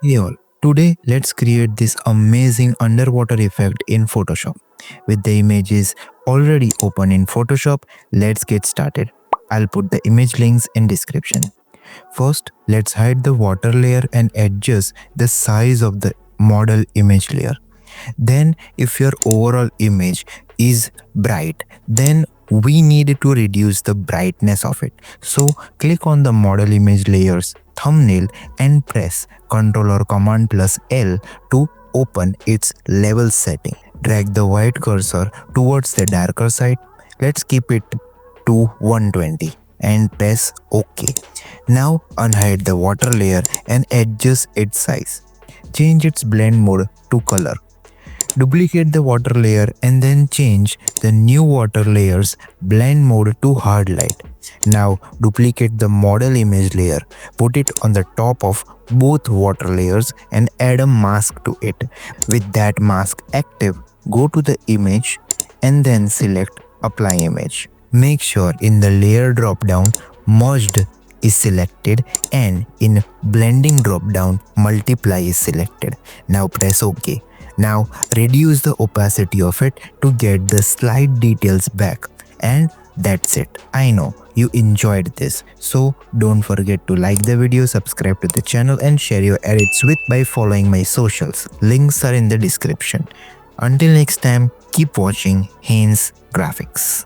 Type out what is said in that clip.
Hey all, today let's create this amazing underwater effect in Photoshop. With the images already open in Photoshop, let's get started. I'll put the image links in description. First, let's hide the water layer and adjust the size of the model image layer. Then if your overall image is bright, then we need to reduce the brightness of it. So click on the model image layers thumbnail and press Ctrl or Command plus L to open its level setting. Drag the white cursor towards the darker side. Let's keep it to 120 and press OK. Now unhide the water layer and adjust its size. Change its blend mode to color. Duplicate the water layer and then change the new water layer's blend mode to hard light. Now duplicate the model image layer, put it on the top of both water layers and add a mask to it. With that mask active, go to the image and then select apply image. Make sure in the layer drop down merged is selected and in blending drop down multiply is selected. Now press OK. Now reduce the opacity of it to get the slight details back, and that's it. I know you enjoyed this, so don't forget to like the video, subscribe to the channel and share your edits with by following my socials. Links are in the description. Until next time, keep watching Haynes Graphics.